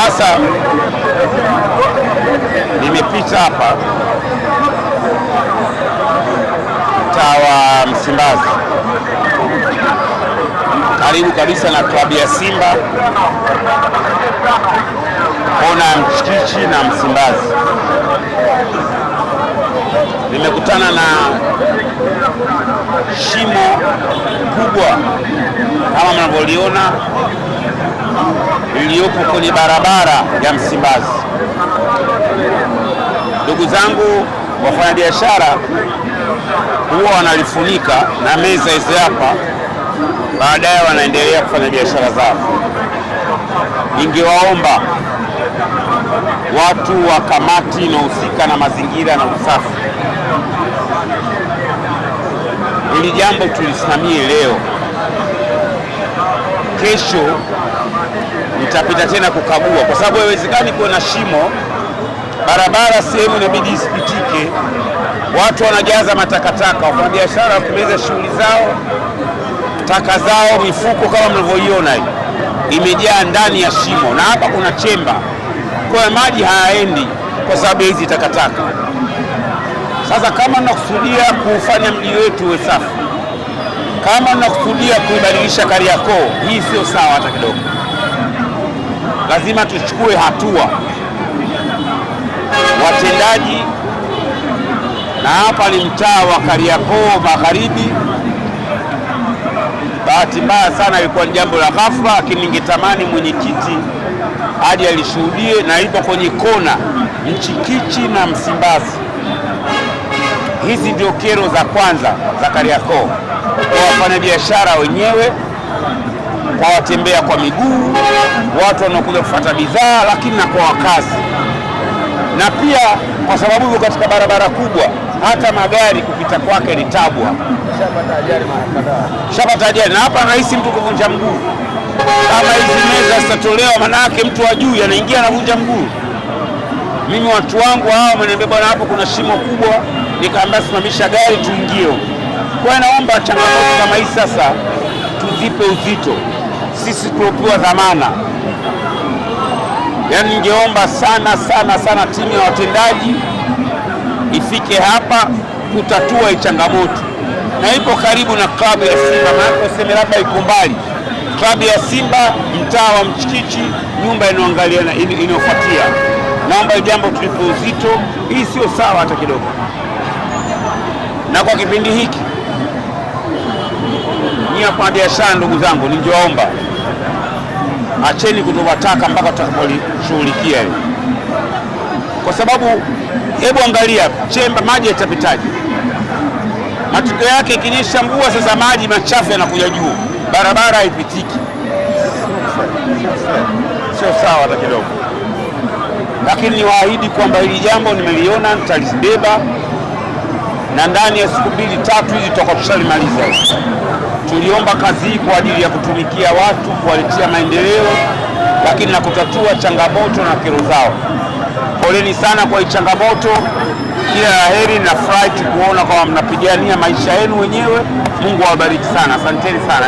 Sasa nimepita hapa mtaa wa Msimbazi, karibu kabisa na klabu ya Simba, kona ya Mchikichi na Msimbazi. Nimekutana na shimo kubwa kama mnavyoliona liliyopo kwenye barabara ya Msimbazi. Ndugu zangu wafanyabiashara huwa wanalifunika na meza hizi hapa, baadaye wanaendelea kufanya biashara zao. Ningewaomba watu wa kamati inayohusika na mazingira na usafi, hili jambo tulisimamie leo. Kesho nitapita tena kukagua, kwa sababu haiwezekani kuwa na shimo barabara, sehemu inabidi isipitike, watu wanajaza matakataka, wafanyabiashara wakimaliza shughuli zao, taka zao, mifuko kama mnavyoiona imejaa ndani ya shimo, na hapa kuna chemba, kwa maji hayaendi kwa sababu ya hizi takataka. Sasa kama mnakusudia kufanya mji wetu uwe safi, kama mnakusudia kuibadilisha Kariakoo, hii sio sawa hata kidogo. Lazima tuchukue hatua, watendaji, na hapa ni mtaa wa Kariakoo Magharibi. Bahati mbaya sana ilikuwa ni jambo la ghafla, lakini ningetamani mwenyekiti hadi alishuhudie, na ipo kwenye kona Mchikichi na Msimbazi. Hizi ndio kero za kwanza za Kariakoo, kwa wafanyabiashara wenyewe, kwa watembea kwa miguu, watu wanaokuja kufuata bidhaa, lakini na kwa wakazi. Na pia kwa sababu hivyo katika barabara kubwa, hata magari kupita kwake ni tabu. Shapata ajali, na hapa rahisi mtu kuvunja mguu. Kama hizi meza zitatolewa, manake mtu wa juu anaingia anavunja mguu. Mimi watu wangu hao wameniambia, bwana, hapo kuna shimo kubwa, nikaambia simamisha gari tuingie. Kwa hiyo naomba changamoto kama hii sasa tuzipe uzito, sisi tulopewa dhamana. Yaani ningeomba sana timu ya watendaji ifike hapa kutatua hii changamoto, na ipo karibu na klabu ya Simba, maana useme labda iko mbali. Klabu ya Simba mtaa wa Mchikichi, nyumba inayoangaliana inayofuatia. Naomba jambo tulipe uzito, hii sio sawa hata kidogo. Na kwa kipindi hiki nyinyi kwa biashara, ndugu zangu, ningewaomba acheni kutoa taka mpaka tutakapolishughulikia hili, kwa sababu hebu angalia chemba, maji yatapitaje? Matokeo yake ikinyesha mvua, sasa maji machafu yanakuja juu, barabara haipitiki. Sio sawa hata kidogo. Lakini niwaahidi kwamba hili jambo nimeliona, nitalibeba, na ndani ya siku 2-3 hizi tutakuwa tushalimaliza. Tuliomba kazi hii kwa ajili ya kutumikia watu, kuwaletea maendeleo, lakini na kutatua changamoto na kero zao. Poleni sana kwa hii changamoto, kila la heri. Na furahi kuona kwamba mnapigania maisha yenu wenyewe. Mungu awabariki sana, asanteni sana.